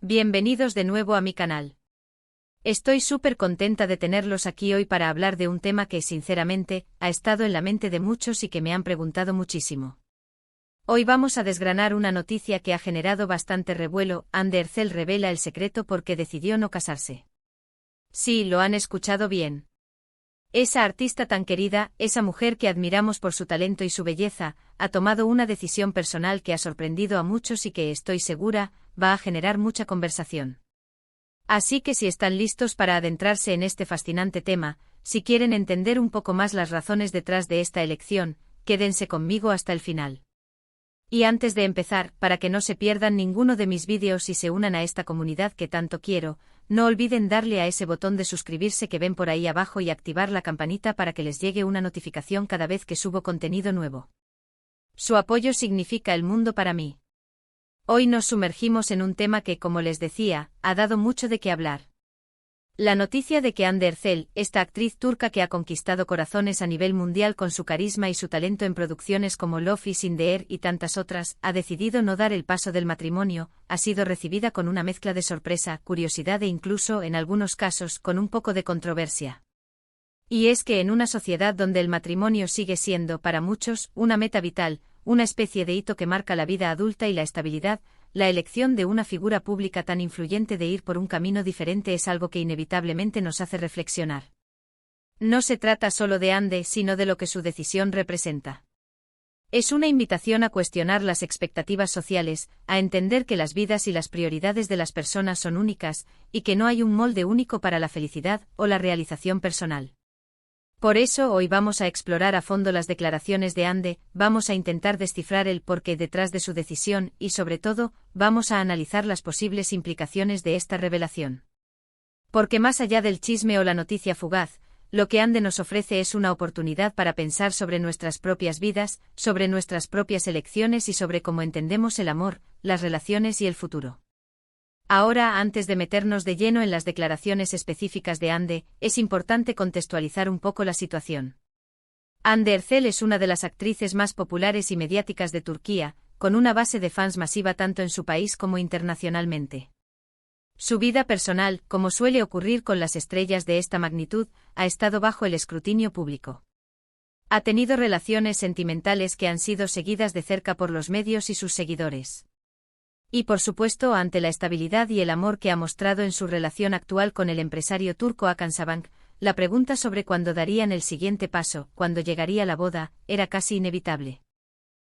Bienvenidos de nuevo a mi canal. Estoy súper contenta de tenerlos aquí hoy para hablar de un tema que, sinceramente, ha estado en la mente de muchos y que me han preguntado muchísimo. Hoy vamos a desgranar una noticia que ha generado bastante revuelo. Ande Ercel revela el secreto por qué decidió no casarse. Sí, lo han escuchado bien. Esa artista tan querida, esa mujer que admiramos por su talento y su belleza, ha tomado una decisión personal que ha sorprendido a muchos y que, estoy segura, va a generar mucha conversación. Así que si están listos para adentrarse en este fascinante tema, si quieren entender un poco más las razones detrás de esta elección, quédense conmigo hasta el final. Y antes de empezar, para que no se pierdan ninguno de mis vídeos y se unan a esta comunidad que tanto quiero, no olviden darle a ese botón de suscribirse que ven por ahí abajo y activar la campanita para que les llegue una notificación cada vez que subo contenido nuevo. Su apoyo significa el mundo para mí. Hoy nos sumergimos en un tema que, como les decía, ha dado mucho de qué hablar. La noticia de que Hande Erçel, esta actriz turca que ha conquistado corazones a nivel mundial con su carisma y su talento en producciones como Love is in the Air y tantas otras, ha decidido no dar el paso del matrimonio, ha sido recibida con una mezcla de sorpresa, curiosidad e incluso, en algunos casos, con un poco de controversia. Y es que en una sociedad donde el matrimonio sigue siendo, para muchos, una meta vital, una especie de hito que marca la vida adulta y la estabilidad, la elección de una figura pública tan influyente de ir por un camino diferente es algo que inevitablemente nos hace reflexionar. No se trata solo de Hande, sino de lo que su decisión representa. Es una invitación a cuestionar las expectativas sociales, a entender que las vidas y las prioridades de las personas son únicas, y que no hay un molde único para la felicidad o la realización personal. Por eso hoy vamos a explorar a fondo las declaraciones de Hande, vamos a intentar descifrar el porqué detrás de su decisión y, sobre todo, vamos a analizar las posibles implicaciones de esta revelación. Porque más allá del chisme o la noticia fugaz, lo que Hande nos ofrece es una oportunidad para pensar sobre nuestras propias vidas, sobre nuestras propias elecciones y sobre cómo entendemos el amor, las relaciones y el futuro. Ahora, antes de meternos de lleno en las declaraciones específicas de Hande, es importante contextualizar un poco la situación. Hande Erçel es una de las actrices más populares y mediáticas de Turquía, con una base de fans masiva tanto en su país como internacionalmente. Su vida personal, como suele ocurrir con las estrellas de esta magnitud, ha estado bajo el escrutinio público. Ha tenido relaciones sentimentales que han sido seguidas de cerca por los medios y sus seguidores. Y por supuesto ante la estabilidad y el amor que ha mostrado en su relación actual con el empresario turco Hakan Sabancı, la pregunta sobre cuándo darían el siguiente paso, cuándo llegaría la boda, era casi inevitable.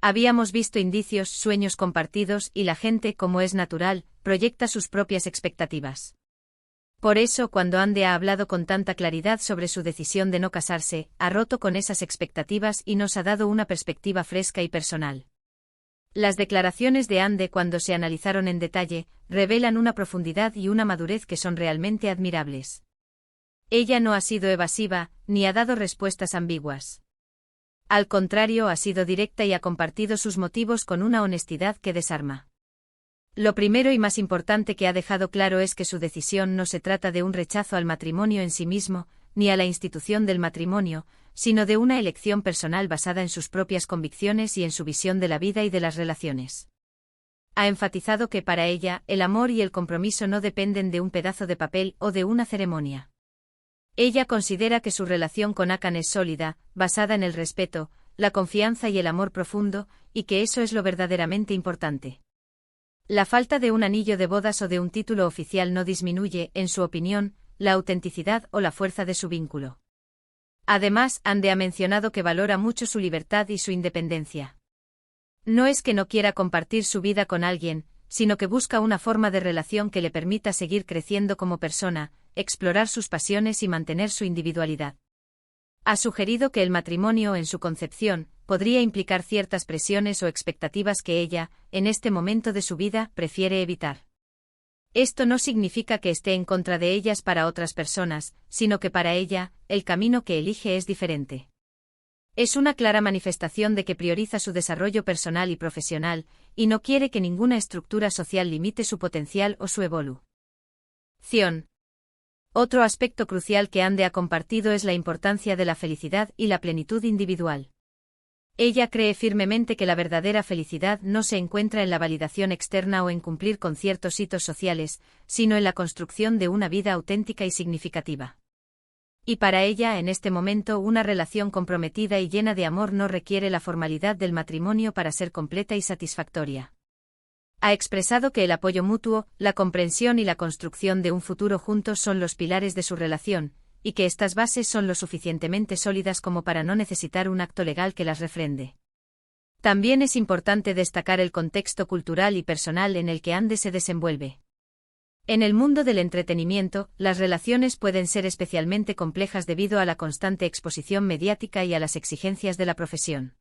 Habíamos visto indicios, sueños compartidos y la gente, como es natural, proyecta sus propias expectativas. Por eso, cuando Hande ha hablado con tanta claridad sobre su decisión de no casarse, ha roto con esas expectativas y nos ha dado una perspectiva fresca y personal. Las declaraciones de Hande, cuando se analizaron en detalle, revelan una profundidad y una madurez que son realmente admirables. Ella no ha sido evasiva, ni ha dado respuestas ambiguas. Al contrario, ha sido directa y ha compartido sus motivos con una honestidad que desarma. Lo primero y más importante que ha dejado claro es que su decisión no se trata de un rechazo al matrimonio en sí mismo, ni a la institución del matrimonio, sino de una elección personal basada en sus propias convicciones y en su visión de la vida y de las relaciones. Ha enfatizado que para ella, el amor y el compromiso no dependen de un pedazo de papel o de una ceremonia. Ella considera que su relación con Hakan es sólida, basada en el respeto, la confianza y el amor profundo, y que eso es lo verdaderamente importante. La falta de un anillo de bodas o de un título oficial no disminuye, en su opinión, la autenticidad o la fuerza de su vínculo. Además, Hande ha mencionado que valora mucho su libertad y su independencia. No es que no quiera compartir su vida con alguien, sino que busca una forma de relación que le permita seguir creciendo como persona, explorar sus pasiones y mantener su individualidad. Ha sugerido que el matrimonio, en su concepción, podría implicar ciertas presiones o expectativas que ella, en este momento de su vida, prefiere evitar. Esto no significa que esté en contra de ellas para otras personas, sino que para ella, el camino que elige es diferente. Es una clara manifestación de que prioriza su desarrollo personal y profesional, y no quiere que ninguna estructura social limite su potencial o su evolución. Otro aspecto crucial que Hande ha compartido es la importancia de la felicidad y la plenitud individual. Ella cree firmemente que la verdadera felicidad no se encuentra en la validación externa o en cumplir con ciertos hitos sociales, sino en la construcción de una vida auténtica y significativa. Y para ella, en este momento, una relación comprometida y llena de amor no requiere la formalidad del matrimonio para ser completa y satisfactoria. Ha expresado que el apoyo mutuo, la comprensión y la construcción de un futuro juntos son los pilares de su relación, y que estas bases son lo suficientemente sólidas como para no necesitar un acto legal que las refrende. También es importante destacar el contexto cultural y personal en el que Ande se desenvuelve. En el mundo del entretenimiento, las relaciones pueden ser especialmente complejas debido a la constante exposición mediática y a las exigencias de la profesión.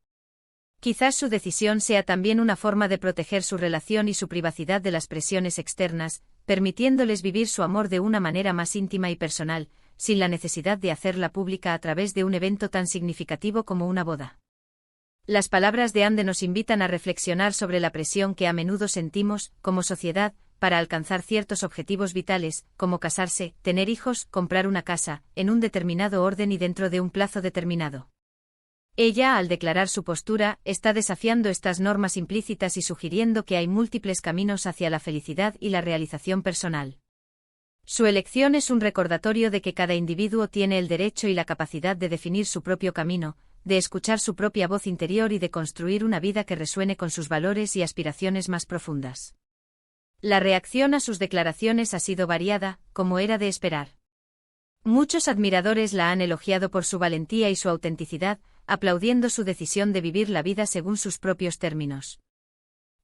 Quizás su decisión sea también una forma de proteger su relación y su privacidad de las presiones externas, permitiéndoles vivir su amor de una manera más íntima y personal, sin la necesidad de hacerla pública a través de un evento tan significativo como una boda. Las palabras de Ande nos invitan a reflexionar sobre la presión que a menudo sentimos, como sociedad, para alcanzar ciertos objetivos vitales, como casarse, tener hijos, comprar una casa, en un determinado orden y dentro de un plazo determinado. Ella, al declarar su postura, está desafiando estas normas implícitas y sugiriendo que hay múltiples caminos hacia la felicidad y la realización personal. Su elección es un recordatorio de que cada individuo tiene el derecho y la capacidad de definir su propio camino, de escuchar su propia voz interior y de construir una vida que resuene con sus valores y aspiraciones más profundas. La reacción a sus declaraciones ha sido variada, como era de esperar. Muchos admiradores la han elogiado por su valentía y su autenticidad, aplaudiendo su decisión de vivir la vida según sus propios términos.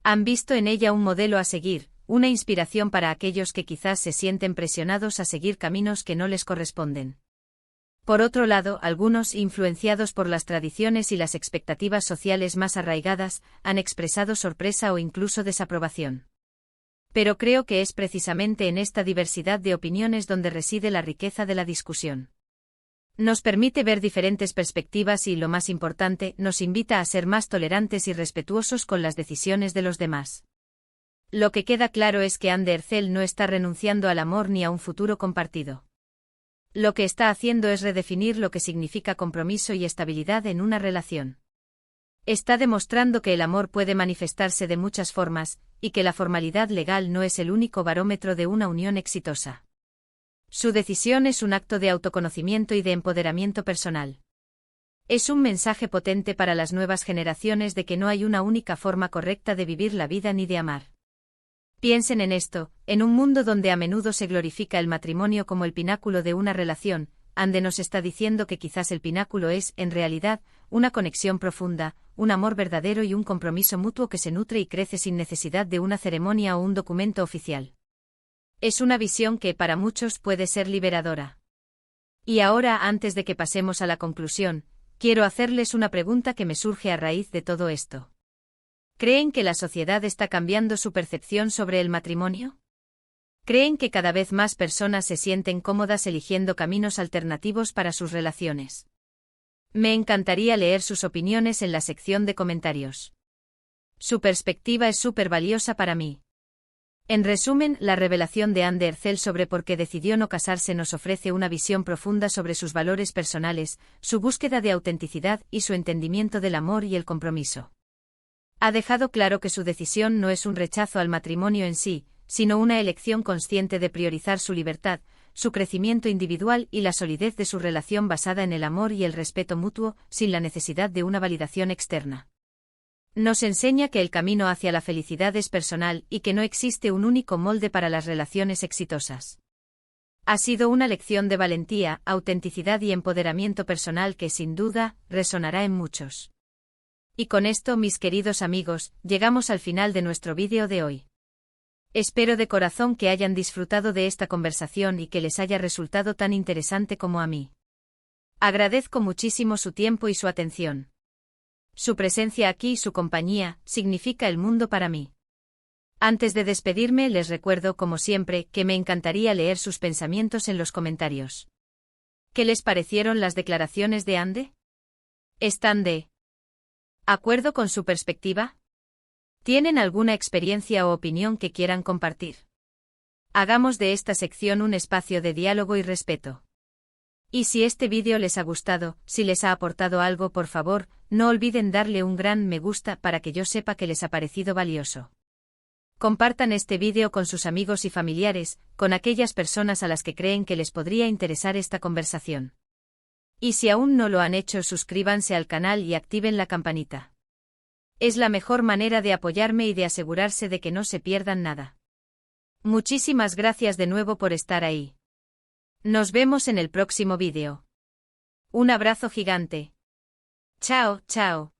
Han visto en ella un modelo a seguir, una inspiración para aquellos que quizás se sienten presionados a seguir caminos que no les corresponden. Por otro lado, algunos, influenciados por las tradiciones y las expectativas sociales más arraigadas, han expresado sorpresa o incluso desaprobación. Pero creo que es precisamente en esta diversidad de opiniones donde reside la riqueza de la discusión. Nos permite ver diferentes perspectivas y, lo más importante, nos invita a ser más tolerantes y respetuosos con las decisiones de los demás. Lo que queda claro es que Ande Ercel no está renunciando al amor ni a un futuro compartido. Lo que está haciendo es redefinir lo que significa compromiso y estabilidad en una relación. Está demostrando que el amor puede manifestarse de muchas formas, y que la formalidad legal no es el único barómetro de una unión exitosa. Su decisión es un acto de autoconocimiento y de empoderamiento personal. Es un mensaje potente para las nuevas generaciones de que no hay una única forma correcta de vivir la vida ni de amar. Piensen en esto, en un mundo donde a menudo se glorifica el matrimonio como el pináculo de una relación, Ande nos está diciendo que quizás el pináculo es, en realidad, una conexión profunda, un amor verdadero y un compromiso mutuo que se nutre y crece sin necesidad de una ceremonia o un documento oficial. Es una visión que, para muchos, puede ser liberadora. Y ahora, antes de que pasemos a la conclusión, quiero hacerles una pregunta que me surge a raíz de todo esto. ¿Creen que la sociedad está cambiando su percepción sobre el matrimonio? ¿Creen que cada vez más personas se sienten cómodas eligiendo caminos alternativos para sus relaciones? Me encantaría leer sus opiniones en la sección de comentarios. Su perspectiva es súper valiosa para mí. En resumen, la revelación de Ande Ercel sobre por qué decidió no casarse nos ofrece una visión profunda sobre sus valores personales, su búsqueda de autenticidad y su entendimiento del amor y el compromiso. Ha dejado claro que su decisión no es un rechazo al matrimonio en sí, sino una elección consciente de priorizar su libertad, su crecimiento individual y la solidez de su relación basada en el amor y el respeto mutuo, sin la necesidad de una validación externa. Nos enseña que el camino hacia la felicidad es personal y que no existe un único molde para las relaciones exitosas. Ha sido una lección de valentía, autenticidad y empoderamiento personal que, sin duda, resonará en muchos. Y con esto, mis queridos amigos, llegamos al final de nuestro vídeo de hoy. Espero de corazón que hayan disfrutado de esta conversación y que les haya resultado tan interesante como a mí. Agradezco muchísimo su tiempo y su atención. Su presencia aquí y su compañía significa el mundo para mí. Antes de despedirme, les recuerdo, como siempre, que me encantaría leer sus pensamientos en los comentarios. ¿Qué les parecieron las declaraciones de Ande? ¿Están de acuerdo con su perspectiva? ¿Tienen alguna experiencia o opinión que quieran compartir? Hagamos de esta sección un espacio de diálogo y respeto. Y si este vídeo les ha gustado, si les ha aportado algo, por favor, no olviden darle un gran me gusta para que yo sepa que les ha parecido valioso. Compartan este vídeo con sus amigos y familiares, con aquellas personas a las que creen que les podría interesar esta conversación. Y si aún no lo han hecho, suscríbanse al canal y activen la campanita. Es la mejor manera de apoyarme y de asegurarse de que no se pierdan nada. Muchísimas gracias de nuevo por estar ahí. Nos vemos en el próximo vídeo. Un abrazo gigante. Chao, chao.